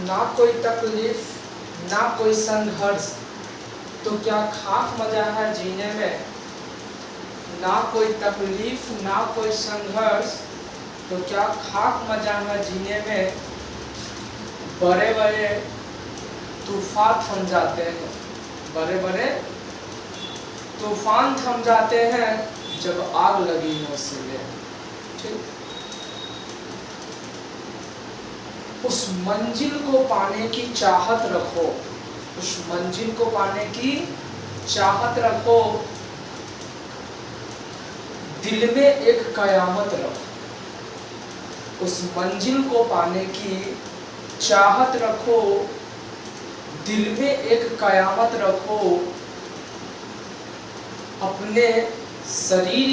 ना कोई तकलीफ ना कोई संघर्ष, तो क्या खाक मजा है जीने में। ना कोई तकलीफ ना कोई संघर्ष, तो क्या खाक मजा है जीने में। बड़े बड़े तूफान थम जाते हैं, बड़े बड़े तूफान थम जाते हैं जब आग लगी हो सीने। ठीक, उस मंजिल को पाने की चाहत रखो, उस मंजिल को पाने की चाहत रखो। दिल में एक कयामत रखो, उस मंजिल को पाने की चाहत रखो। दिल में एक कयामत रखो। अपने शरीर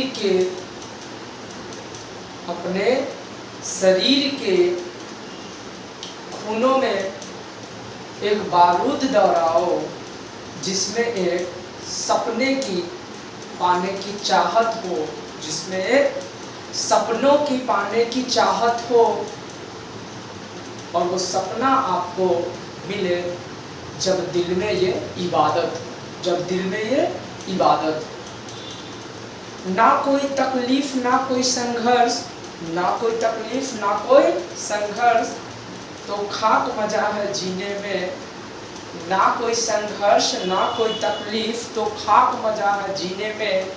के खूनों में एक बारूद दोहराओ, जिसमें एक सपने की पाने की चाहत हो, जिसमें एक सपनों की पाने की चाहत हो, और वो सपना आपको मिले जब दिल में ये इबादत हो, जब दिल में ये इबादत हो। ना कोई तकलीफ ना कोई संघर्ष, ना कोई तकलीफ ना कोई संघर्ष, तो खाक मजा है जीने में। ना कोई संघर्ष ना कोई तकलीफ, तो खाक मजा है जीने में।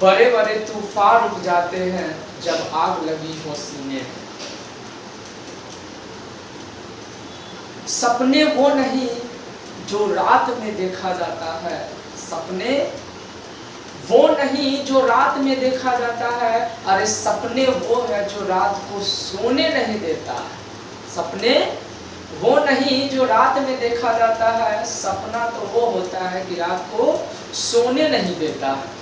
बड़े बड़े तूफान रुक जाते हैं जब आग लगी हो सीने में। सपने वो नहीं जो रात में देखा जाता है, सपने वो नहीं जो रात में देखा जाता है। अरे सपने वो है जो रात को सोने नहीं देता है। सपने वो नहीं जो रात में देखा जाता है, सपना तो वो होता है कि रात को सोने नहीं देता है।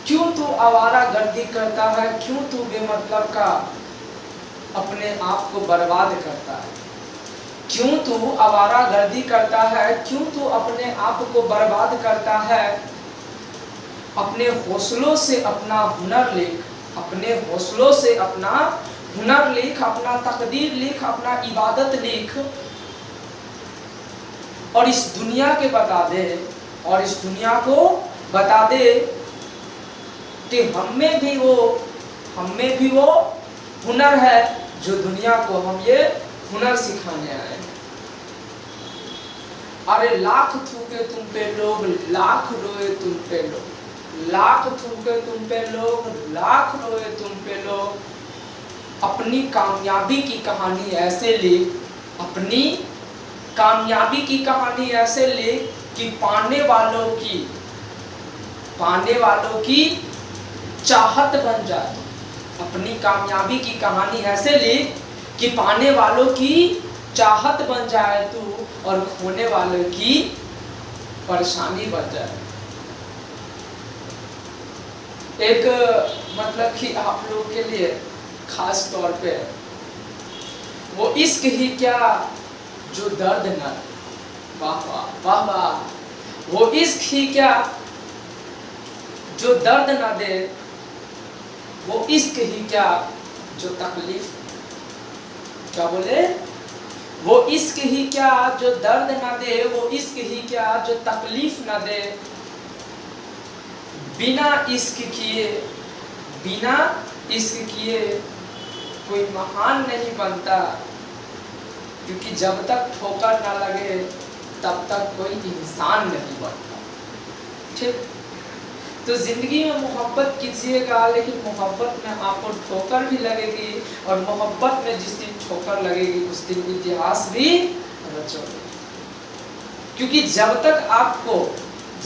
क्यों तू आवारा गर्दी करता है, क्यों तू बेमतलब का अपने आप को बर्बाद करता है। क्यों तू आवारा गर्दी करता है, क्यों तू अपने आप को बर्बाद करता है। अपने हौसलों से अपना हुनर लिख, अपने हौसलों से अपना हुनर लिख, अपना तकदीर लिख, अपना इबादत लिख, और इस दुनिया के बता दे, और इस दुनिया को बता दे कि हम में भी वो हुनर है जो दुनिया को हम ये हुनर सिखाने आए हैं। अरे लाख थूके तुम पे लोग, लाख रोए तुम पे लोग, लाख थूके तुम पे लोग, लाख रोए तुम पे लोग। अपनी कामयाबी की कहानी ऐसे लिख, अपनी कामयाबी की कहानी ऐसे लिख कि पाने वालों की चाहत बन जाए। अपनी कामयाबी की कहानी ऐसे लिख कि पाने वालों की चाहत बन जाए तू, और खोने वालों की परेशानी बन जाए। एक मतलब कि आप लोगों के लिए खास तौर पे वो इश्क ही क्या जो दर्द न, वाह वाह वाह वाह। वो इश्क ही क्या जो दर्द न दे, वो इश्क ही क्या जो तकलीफ, क्या बोले, वो इश्क ही क्या जो दर्द न दे, वो इश्क ही क्या जो तकलीफ न दे। बिना इश्क किए कोई महान नहीं बनता, क्योंकि जब तक ठोकर ना लगे तब तक कोई इंसान नहीं बनता। ठीक, तो जिंदगी में मोहब्बत कीजिएगा, लेकिन मोहब्बत में आपको ठोकर भी लगेगी, और मोहब्बत में जिस दिन ठोकर लगेगी उस दिन इतिहास भी रचोगे। क्योंकि जब तक आपको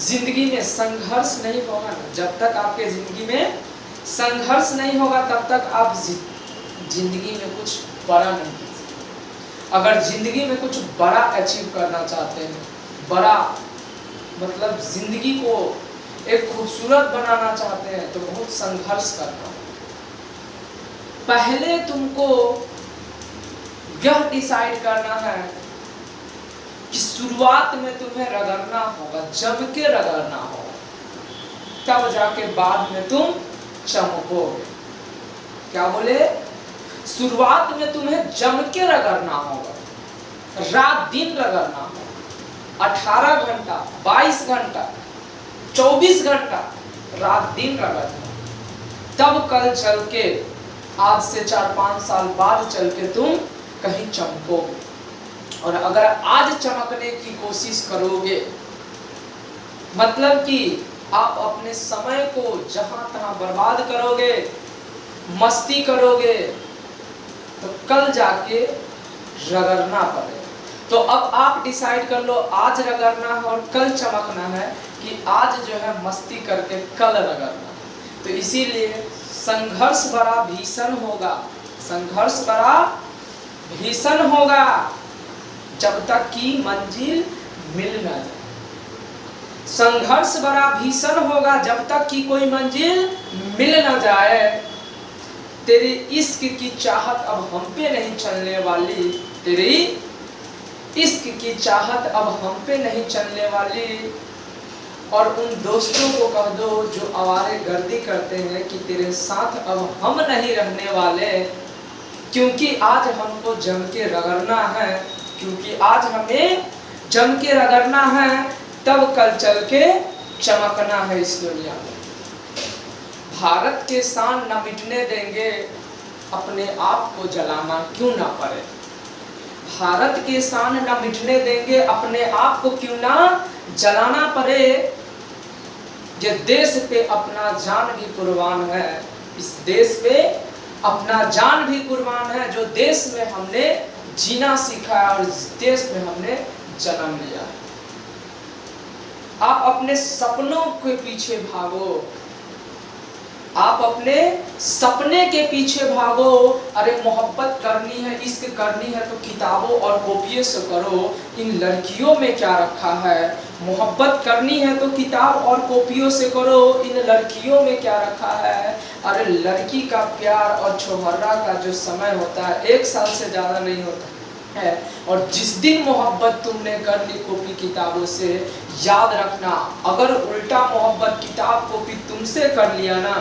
जिंदगी में संघर्ष नहीं होगा ना, जब तक आपके जिंदगी में संघर्ष नहीं होगा तब तक आप जिंदगी में कुछ बड़ा नहीं कर सकते। अगर जिंदगी में कुछ बड़ा अचीव करना चाहते हैं, बड़ा मतलब जिंदगी को एक खूबसूरत बनाना चाहते हैं, तो बहुत संघर्ष करना। पहले तुमको यह डिसाइड करना है कि शुरुआत में तुम्हें रगड़ना होगा, जम के रगड़ना होगा, तब जाके बाद में तुम चमकोगे। क्या बोले? शुरुआत में तुम्हें जम के रगड़ना होगा, रात दिन रगड़ना होगा, 18 घंटा, 22 घंटा, 24 घंटा रात दिन रगड़ना, तब कल चल के, आज से 4-5 साल बाद चल के तुम कहीं चमकोगे। और अगर आज चमकने की कोशिश करोगे, मतलब कि आप अपने समय को जहां तहां बर्बाद करोगे, मस्ती करोगे, तो कल जाके रगड़ना पड़ेगा। तो अब आप डिसाइड कर लो, आज रगड़ना है और कल चमकना है, कि आज जो है मस्ती करके कल रगड़ना। तो इसीलिए संघर्ष बड़ा भीषण होगा, संघर्ष बड़ा भीषण होगा, जब तक कि मंजिल मिल न जाए। संघर्ष बड़ा भीषण होगा जब तक कि कोई मंजिल मिल न जाए। तेरी इश्क की चाहत अब हम पे नहीं चलने वाली, तेरी इश्क की चाहत अब हम पे नहीं चलने वाली। और उन दोस्तों को कह दो जो आवारे गर्दी करते हैं कि तेरे साथ अब हम नहीं रहने वाले, क्योंकि आज हमको जम के रगड़ना है, क्योंकि आज हमें जम के रगड़ना है, तब कल चल के चमकना है इस दुनिया में। भारत के शान न मिटने देंगे, अपने आप को जलाना क्यों ना पड़े। भारत के शान न मिटने देंगे, अपने आप को क्यों ना जलाना पड़े। ये देश पे अपना जान भी कुर्बान है, इस देश पे अपना जान भी कुर्बान है, जो देश में हमने जीना सीखा है और इस देश में हमने जन्म लिया है। आप अपने सपनों के पीछे भागो, आप अपने सपने के पीछे भागो। अरे मोहब्बत करनी है, इश्क करनी है तो किताबों और कॉपियों से करो। इन लड़कियों में क्या रखा है? मोहब्बत करनी है तो किताब और कॉपियों से करो, इन लड़कियों में क्या रखा है? अरे लड़की का प्यार और छोहर्रा का जो समय होता है 1 साल से ज़्यादा नहीं होता है। और जिस दिन मोहब्बत तुमने कर ली कॉपी किताबों से, याद रखना, अगर उल्टा मोहब्बत किताब कॉपी तुमसे कर लिया ना,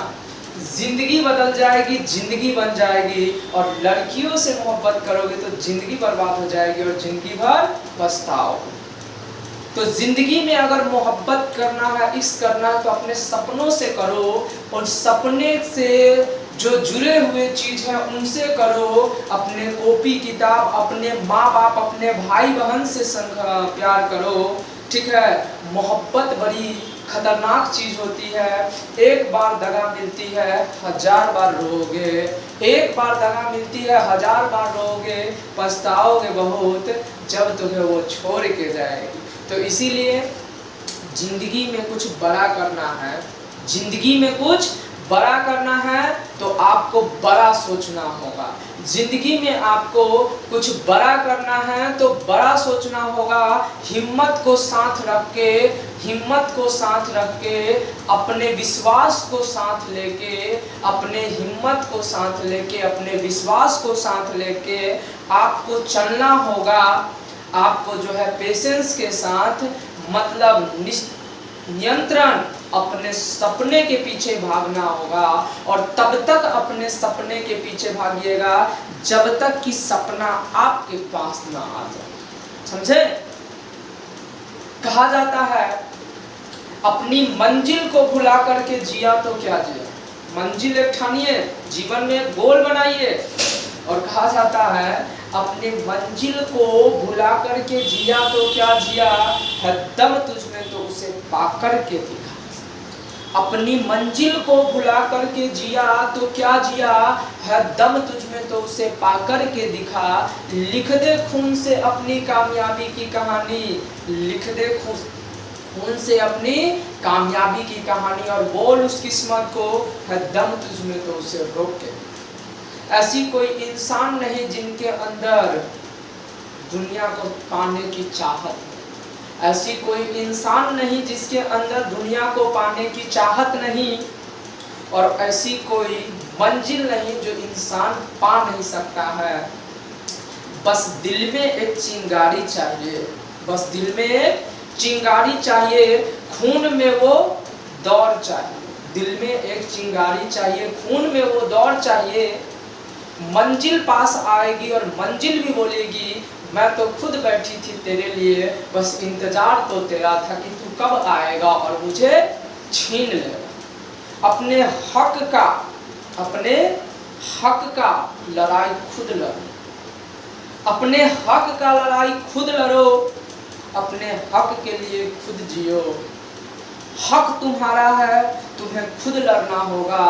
जिंदगी बदल जाएगी, जिंदगी बन जाएगी। और लड़कियों से मोहब्बत करोगे तो जिंदगी बर्बाद हो जाएगी और जिंदगी भर पछताओगे। तो जिंदगी में अगर मोहब्बत करना है, इश्क करना है, तो अपने सपनों से करो, और सपने से जो जुड़े हुए चीज हैं उनसे करो। अपने कॉपी किताब, अपने माँ बाप, अपने भाई बहन से प्यार करो, ठीक है। मोहब्बत बड़ी खतरनाक चीज होती है। एक बार दगा मिलती है, 1000 बार रोओगे। एक बार दगा मिलती है, 1000 बार रोओगे, पछताओगे बहुत जब तुम्हें वो छोड़ के जाएगी। तो इसीलिए जिंदगी में कुछ बड़ा करना है, जिंदगी में कुछ बड़ा करना है तो आपको बड़ा सोचना होगा। जिंदगी में आपको कुछ बड़ा करना है तो बड़ा सोचना होगा। हिम्मत को साथ रख के, हिम्मत को साथ रख के, अपने विश्वास को साथ लेके, अपने हिम्मत को साथ लेके, अपने विश्वास को साथ लेके आपको चलना होगा। आपको जो है पेशेंस के साथ, मतलब नियंत्रण, अपने सपने के पीछे भागना होगा। और तब तक अपने सपने के पीछे भागिएगा जब तक कि सपना आपके पास ना आ जाए। समझे? कहा जाता है अपनी मंजिल को भुला करके जिया तो क्या जिया। मंजिल एक ठानिए, जीवन में गोल बनाइए। और कहा जाता है अपनी मंजिल को भुला करके जिया तो क्या जिया, है दम तुझमें तो उसे पाकर के दिखा। अपनी मंजिल को भुला करके जिया तो क्या जिया, है दम तुझमें तो उसे पाकर के दिखा। लिख दे खून से अपनी कामयाबी की कहानी, लिख दे खून से अपनी कामयाबी की कहानी, और बोल उस किस्मत को, है दम तुझमें तो उसे रोक के। ऐसी कोई इंसान नहीं जिनके अंदर दुनिया को पाने की चाहत, ऐसी कोई इंसान नहीं जिसके अंदर दुनिया को पाने की चाहत नहीं, और ऐसी कोई मंजिल नहीं जो इंसान पा नहीं सकता है। बस दिल में एक चिंगारी चाहिए, बस दिल में एक चिंगारी चाहिए, खून में वो दौड़ चाहिए। दिल में एक चिंगारी चाहिए, खून में वो दौड़ चाहिए। मंजिल पास आएगी और मंजिल भी बोलेगी मैं तो खुद बैठी थी तेरे लिए, बस इंतजार तो तेरा था कि तू कब आएगा और मुझे छीन लेगा। अपने हक का लड़ाई खुद लड़ो, अपने हक का लड़ाई खुद लड़ो, अपने हक के लिए खुद जियो। हक तुम्हारा है, तुम्हें खुद लड़ना होगा।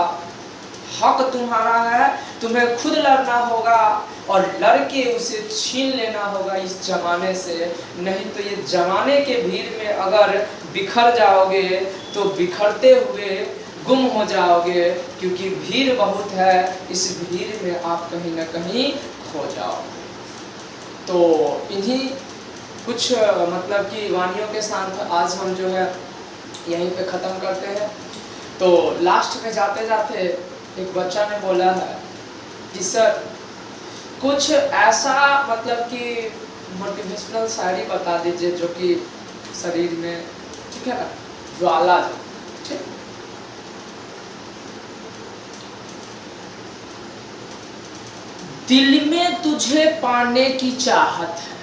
हक तुम्हारा है, तुम्हें खुद लड़ना होगा और लड़के उसे छीन लेना होगा इस जमाने से। नहीं तो ये जमाने के भीड़ में अगर बिखर जाओगे तो बिखरते हुए गुम हो जाओगे, क्योंकि भीड़ बहुत है, इस भीड़ में आप कहीं ना कहीं खो जाओगे। तो इन्हीं कुछ मतलब कि वाणियों के साथ आज हम जो है यहीं पे ख़त्म करते हैं। तो लास्ट में जाते जाते एक बच्चा ने बोला है कि सर कुछ ऐसा मतलब कि मोटिवेशनल शायरी बता दीजिए जो कि शरीर में, ठीक है ना, ज्वाला दे। ठीक, दिल में तुझे पाने की चाहत है।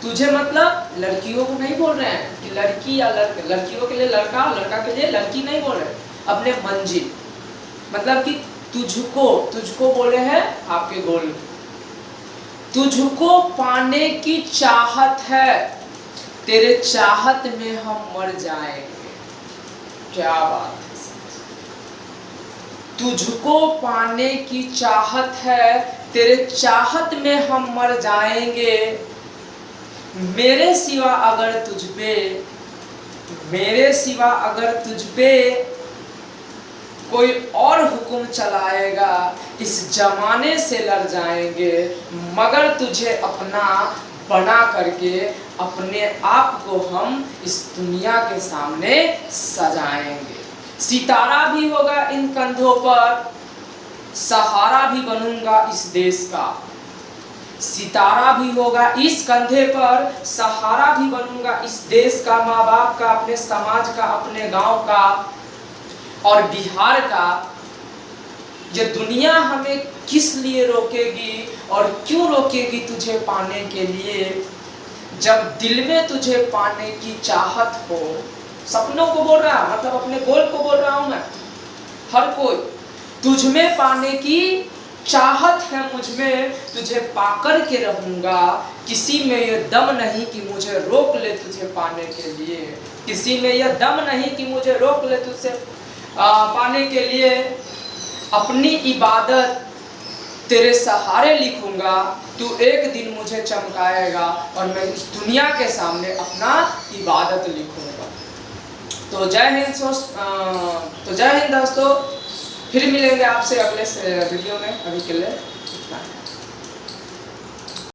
तुझे मतलब लड़कियों को नहीं बोल रहे हैं कि लड़की या लड़कियों के लिए लड़का, लड़का के लिए लड़की नहीं बोल रहे, अपने मंजिल मतलब कि तुझको बोले हैं आपके गोल। तुझको पाने की चाहत है, तेरे चाहत में हम मर जाएंगे। क्या बात है। तुझको पाने की चाहत है, तेरे चाहत में हम मर जाएंगे। मेरे सिवा अगर तुझ पे कोई और हुक्म चलाएगा, इस जमाने से लड़ जाएंगे। मगर तुझे अपना बना करके अपने आप को हम इस दुनिया के सामने सजाएंगे। सितारा भी होगा इन कंधों पर, सहारा भी बनूंगा इस देश का। सितारा भी होगा इस कंधे पर, सहारा भी बनूंगा इस देश का, माँ बाप का, अपने समाज का, अपने गांव का और बिहार का। ये दुनिया हमें किस लिए रोकेगी और क्यों रोकेगी तुझे पाने के लिए, जब दिल में तुझे पाने की चाहत हो। सपनों को बोल रहा, मतलब अपने गोल को बोल रहा हूं मैं। हर कोई तुझ में पाने की चाहत है, मुझ में तुझे पाकर के रहूंगा। किसी में ये दम नहीं कि मुझे रोक ले तुझे पाने के लिए, किसी में यह दम नहीं कि मुझे रोक ले तुझसे पाने के लिए। अपनी इबादत तेरे सहारे लिखूंगा, तू एक दिन मुझे चमकाएगा और मैं इस दुनिया के सामने अपना इबादत लिखूंगा। तो जय हिंद दोस्तों, फिर मिलेंगे आपसे अगले वीडियो में। अभी के लिए इतना है।